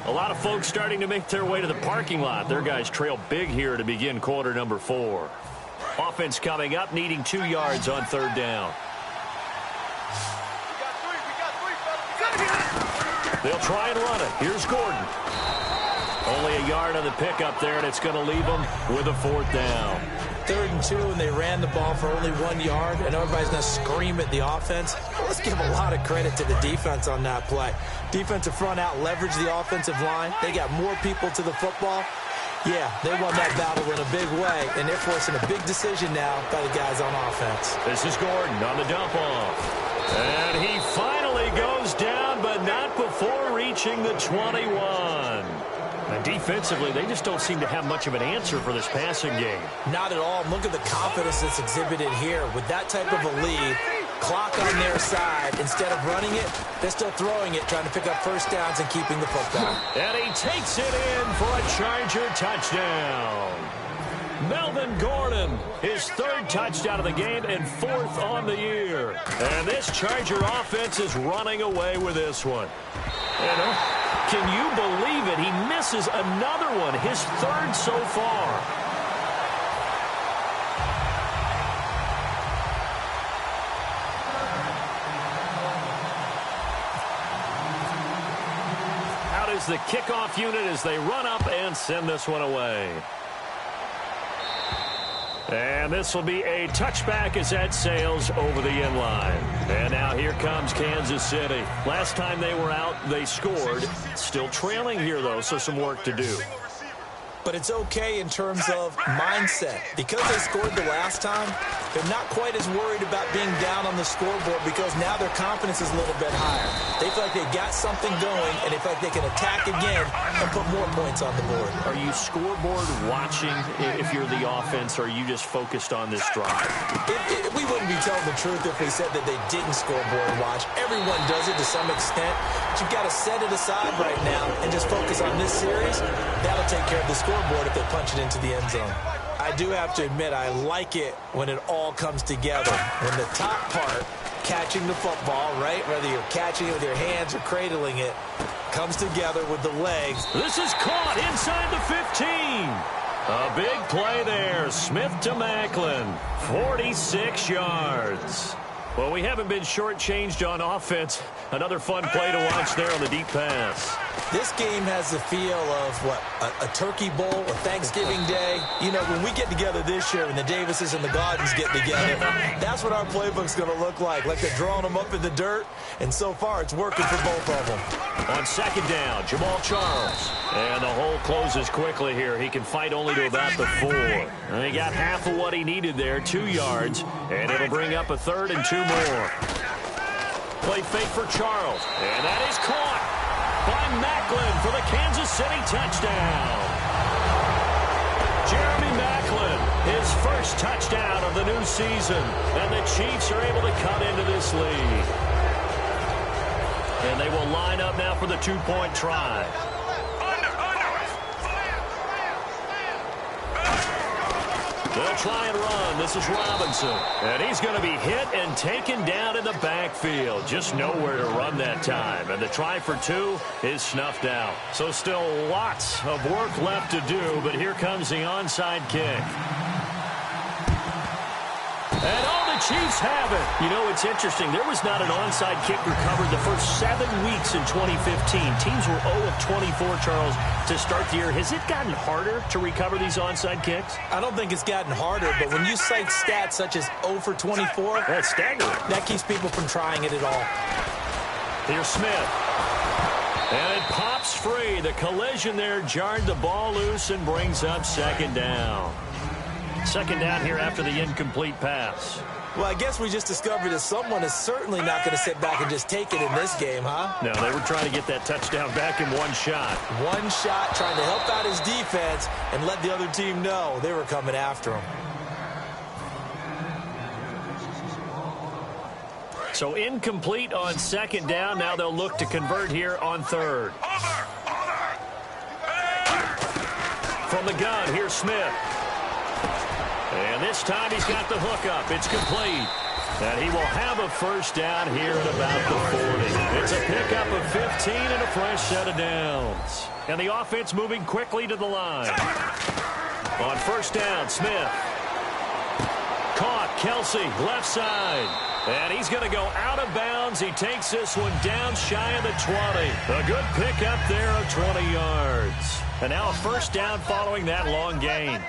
A lot of folks starting to make their way to the parking lot. Their guys trail big here to begin quarter number 4. Offense coming up, needing 2 yards on 3rd down. They'll try and run it. Here's Gordon. Only a yard on the pickup there, and it's going to leave them with a 4th down. 3rd and 2, and they ran the ball for only 1 yard, and everybody's going to scream at the offense. Let's give a lot of credit to the defense on that play. Defensive front out leveraged the offensive line. They got more people to the football. Yeah, they won that battle in a big way, and they're forcing a big decision now by the guys on offense. This is Gordon on the dump off. And he finally goes down, but not before reaching the 21. And defensively, they just don't seem to have much of an answer for this passing game. Not at all. Look at the confidence that's exhibited here. With that type of a lead, clock on their side, instead of running it, they're still throwing it, trying to pick up first downs and keeping the football. And he takes it in for a Charger touchdown. Melvin Gordon, his 3rd touchdown of the game and 4th on the year. And this Charger offense is running away with this one. And, can you believe it? He misses another one, his 3rd so far. Out is the kickoff unit as they run up and send this one away. And this will be a touchback as that sails over the end line. And now here comes Kansas City. Last time they were out, they scored. Still trailing here, though, so some work to do. But it's okay in terms of mindset. Because they scored the last time, they're not quite as worried about being down on the scoreboard because now their confidence is a little bit higher. They feel like they got something going, and they feel like they can attack again and put more points on the board. Are you scoreboard watching if you're the offense, or are you just focused on this drive? We wouldn't be telling the truth if we said that they didn't scoreboard watch. Everyone does it to some extent, but you've got to set it aside right now and just focus on this series. That'll take care of the scoreboard if they punch it into the end zone. I do have to admit, I like it when it all comes together. When the top part, catching the football, right, whether you're catching it with your hands or cradling it, comes together with the legs. This is caught inside the 15. A big play there. Smith to Macklin. 46 yards. Well, we haven't been shortchanged on offense. Another fun play to watch there on the deep pass. This game has the feel of, what, a turkey bowl, a Thanksgiving day. You know, when we get together this year, when the Davises and the Gaudens get together, that's what our playbook's going to look like they're drawing them up in the dirt, and so far it's working for both of them. On second down, Jamal Charles. And the hole closes quickly here. He can fight only to about the 4. And he got half of what he needed there, 2 yards, and it'll bring up a third and 2 more. Play fake for Charles, and that is caught by Macklin for the Kansas City touchdown. Jeremy Macklin, his first touchdown of the new season, and the Chiefs are able to cut into this lead. And they will line up now for the 2-point try. They'll try and run. This is Robinson. And he's going to be hit and taken down in the backfield. Just nowhere to run that time. And the try for 2 is snuffed out. So still lots of work left to do, but here comes the onside kick. And all the Chiefs have it. You know, it's interesting. There was not an onside kick recovered the first 7 weeks in 2015. Teams were 0 of 24, Charles, to start the year. Has it gotten harder to recover these onside kicks? I don't think it's gotten harder, but when you cite stats such as 0 for 24, that's staggering. That keeps people from trying it at all. Here's Smith. And it pops free. The collision there jarred the ball loose and brings up second down. Second down here after the incomplete pass. Well, I guess we just discovered that someone is certainly not going to sit back and just take it in this game, huh? No, they were trying to get that touchdown back in one shot. One shot, trying to help out his defense and let the other team know they were coming after him. So incomplete on second down. Now they'll look to convert here on third. From the gun, here's Smith. And this time he's got the hook up. It's complete. And he will have a first down here at about the 40. It's a pickup of 15 and a fresh set of downs. And the offense moving quickly to the line. On first down, Smith. Caught, Kelsey, left side. And he's going to go out of bounds. He takes this one down shy of the 20. A good pickup there of 20 yards. And now a first down following that long gain.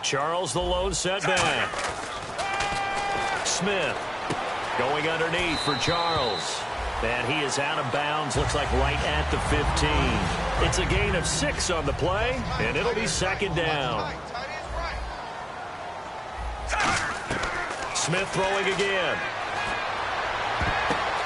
Charles, the lone setback. Smith going underneath for Charles. And he is out of bounds, looks like right at the 15. It's a gain of 6 on the play, and it'll be second down. Smith throwing again.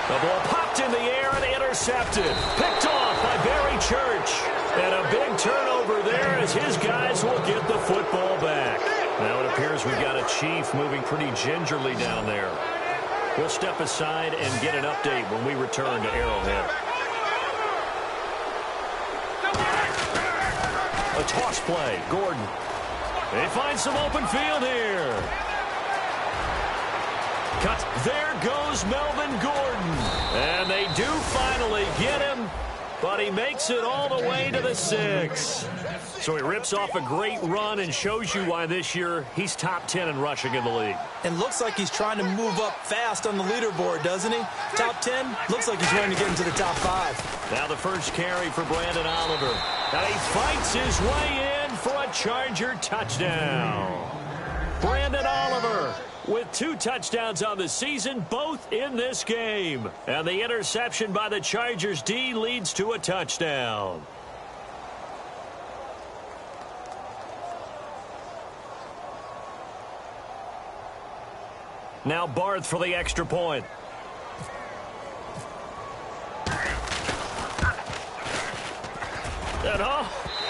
The ball popped in the air and intercepted. Picked off by Barry Church. And a big turnover there as his guys will get the football back. Now it appears we've got a Chief moving pretty gingerly down there. We'll step aside and get an update when we return to Arrowhead. A toss play, Gordon. They find some open field here. Cut. There goes Melvin Gordon. And they do finally get him, but he makes it all the way to the 6. So he rips off a great run and shows you why this year he's top 10 in rushing in the league. And looks like he's trying to move up fast on the leaderboard, doesn't he? Top 10, looks like he's trying to get into the top 5. Now the first carry for Brandon Oliver. And he fights his way in for a Charger touchdown. Brandon Oliver with 2 touchdowns on the season, both in this game. And the interception by the Chargers D leads to a touchdown. Now Barth for the extra point. And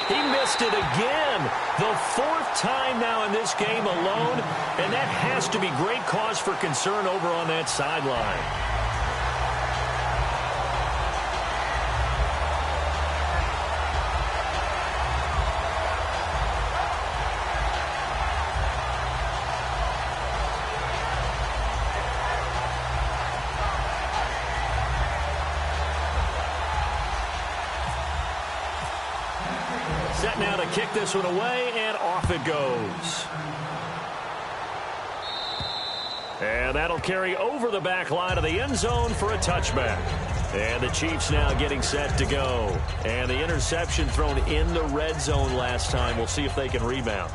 he missed it again. The fourth time now in this game alone, and that has to be great cause for concern over on that sideline. Set now to kick this one away, and off it goes. And that'll carry over the back line of the end zone for a touchback. And the Chiefs now getting set to go. And the interception thrown in the red zone last time. We'll see if they can rebound.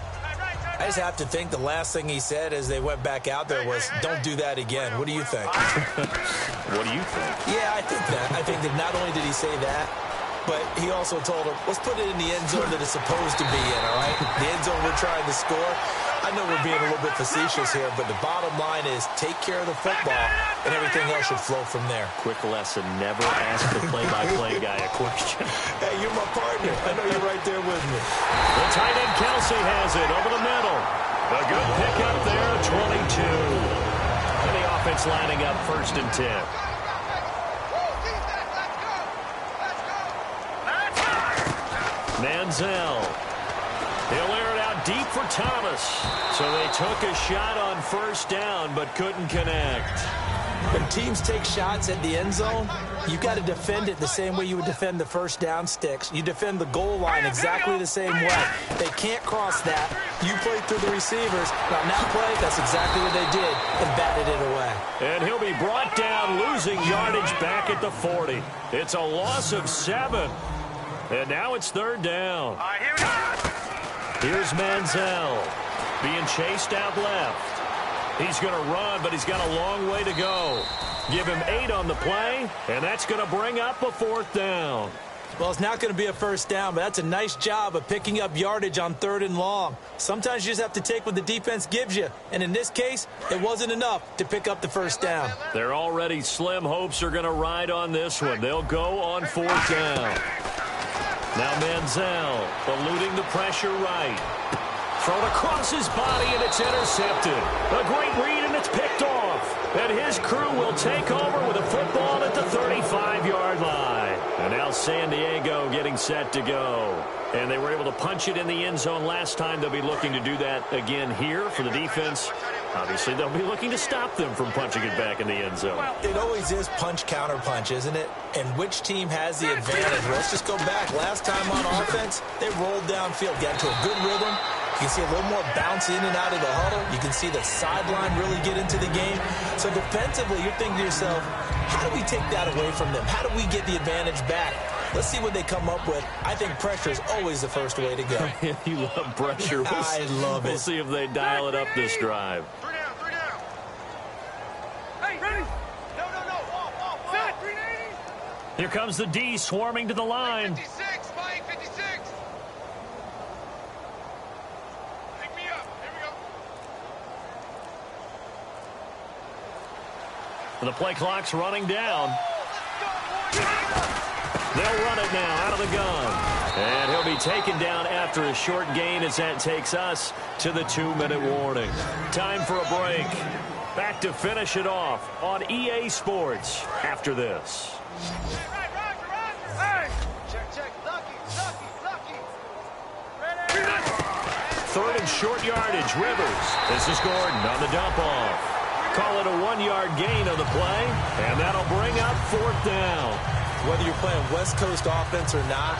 I just have to think the last thing he said as they went back out there was, don't do that again. What do you think? What do you think? Yeah, I think that. I think that not only did he say that, but he also told him, let's put it in the end zone that it's supposed to be in, all right? The end zone we're trying to score. I know we're being a little bit facetious here, but the bottom line is take care of the football, and everything else should flow from there. Quick lesson, never ask the play-by-play guy a question. Hey, you're my partner. I know you're right there with me. The tight end Kelsey has it over the middle. A good pickup there, 22. And the offense lining up 1st and 10. Manziel. He'll air it out deep for Thomas. So they took a shot on 1st down, but couldn't connect. When teams take shots at the end zone, you've got to defend it the same way you would defend the 1st down sticks. You defend the goal line exactly the same way. They can't cross that. You play through the receivers. On that play, that's exactly what they did, and batted it away. And he'll be brought down, losing yardage back at the 40. It's a loss of 7. And now it's 3rd down. Here's Manziel being chased out left. He's going to run, but he's got a long way to go. Give him 8 on the play, and that's going to bring up a 4th down. Well, it's not going to be a 1st down, but that's a nice job of picking up yardage on 3rd and long. Sometimes you just have to take what the defense gives you, and in this case, it wasn't enough to pick up the 1st down. Their already slim hopes are going to ride on this one. They'll go on 4th down. Now Manziel eluding the pressure right. Thrown across his body, and it's intercepted. A great read, and it's picked off. And his crew will take over with a football at the 35-yard line. And now San Diego getting set to go. And they were able to punch it in the end zone last time. They'll be looking to do that again here for the defense. Obviously, they'll be looking to stop them from punching it back in the end zone. It always is punch-counter-punch, isn't it? And which team has the advantage? Well, let's just go back. Last time on offense, they rolled downfield, got into a good rhythm. You can see a little more bounce in and out of the huddle. You can see the sideline really get into the game. So defensively, you're thinking to yourself, how do we take that away from them? How do we get the advantage back? Let's see what they come up with. I think pressure is always the first way to go. You love pressure. I love it. We'll see if they dial it up this drive. 3 down. Hey, ready? No. Off. Set. 380. Here comes the D swarming to the line. 56, Mike, 56. Pick me up. Here we go. The play clock's running down. They'll run it now out of the gun. And he'll be taken down after a short gain as that takes us to the 2-minute warning. Time for a break. Back to finish it off on EA Sports after this. Hey. Check. Lucky. 3rd and short yardage, Rivers. This is Gordon on the dump off. Call it a 1-yard gain on the play, and that'll bring up 4th down. Whether you're playing West Coast offense or not,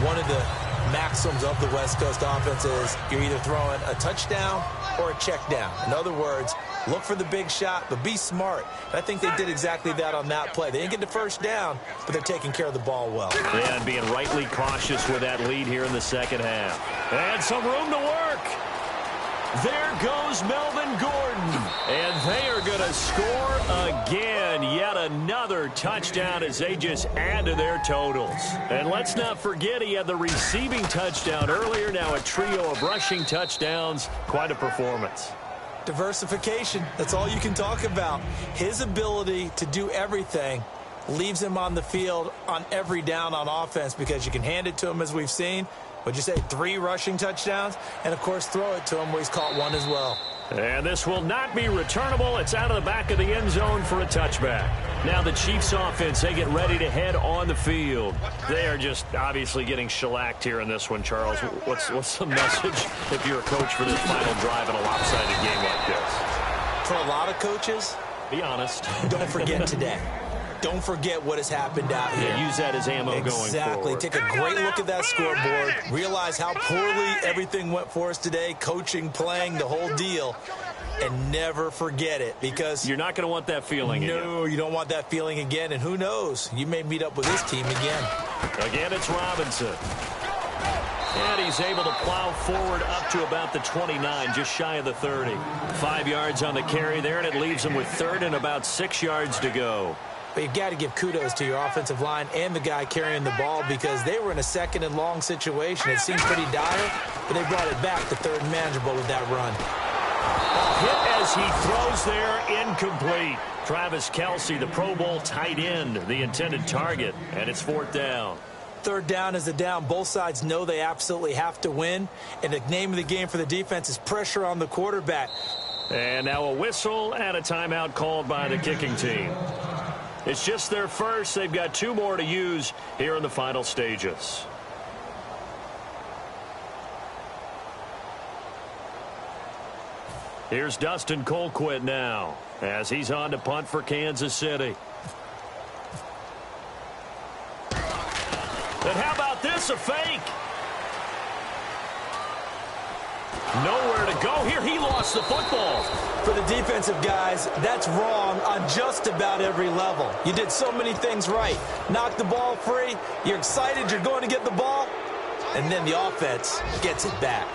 one of the maxims of the West Coast offense is you're either throwing a touchdown or a check down. In other words, look for the big shot, but be smart. And I think they did exactly that on that play. They didn't get the 1st down, but they're taking care of the ball well. Yeah, and being rightly cautious with that lead here in the 2nd half. And some room to work. There goes Melvin Gordon. And they are going to score again. Yet another touchdown as they just add to their totals. And let's not forget he had the receiving touchdown earlier. Now a trio of rushing touchdowns. Quite a performance. Diversification, that's all you can talk about. His ability to do everything leaves him on the field on every down on offense because you can hand it to him, as we've seen. What'd you say, 3 rushing touchdowns? And, of course, throw it to him where he's caught 1 as well. And this will not be returnable. It's out of the back of the end zone for a touchback. Now the Chiefs offense, they get ready to head on the field. They are just obviously getting shellacked here in this one, Charles. What's the message if you're a coach for this final drive in a lopsided game like this? For a lot of coaches, be honest. Don't forget today. Don't forget what has happened out here. Yeah, use that as ammo going forward. Exactly. Take a great look at that scoreboard. Realize how poorly everything went for us today. Coaching, playing, the whole deal. And never forget it, because you're not going to want that feeling again. No, you don't want that feeling again. And who knows? You may meet up with this team again. Again, it's Robinson. And he's able to plow forward up to about the 29, just shy of the 30. 5 yards on the carry there, and it leaves him with 3rd and about 6 yards to go. But you've got to give kudos to your offensive line and the guy carrying the ball, because they were in a 2nd and long situation. It seemed pretty dire, but they brought it back to 3rd and manageable with that run. Hit as he throws there, incomplete. Travis Kelce, the Pro Bowl tight end, the intended target, and it's 4th down. 3rd down is a down. Both sides know they absolutely have to win, and the name of the game for the defense is pressure on the quarterback. And now a whistle and a timeout called by the kicking team. It's just their first. They've got 2 more to use here in the final stages. Here's Dustin Colquitt now as he's on to punt for Kansas City. And how about this, a fake? Nowhere to go here. He lost the football. For the defensive guys, that's wrong on just about every level. You did so many things right. Knock the ball free. You're excited you're going to get the ball. And then the offense gets it back.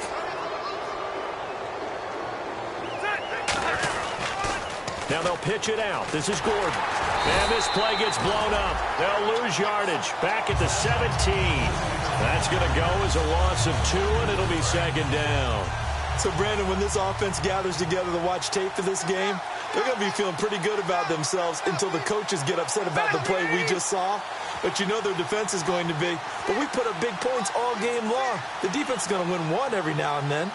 Now they'll pitch it out. This is Gordon. And this play gets blown up. They'll lose yardage. Back at the 17. That's going to go as a loss of 2, and it'll be 2nd down. So, Brandon, when this offense gathers together to watch tape for this game, they're going to be feeling pretty good about themselves until the coaches get upset about the play we just saw. But you know their defense is going to be. But we put up big points all game long. The defense is going to win 1 every now and then.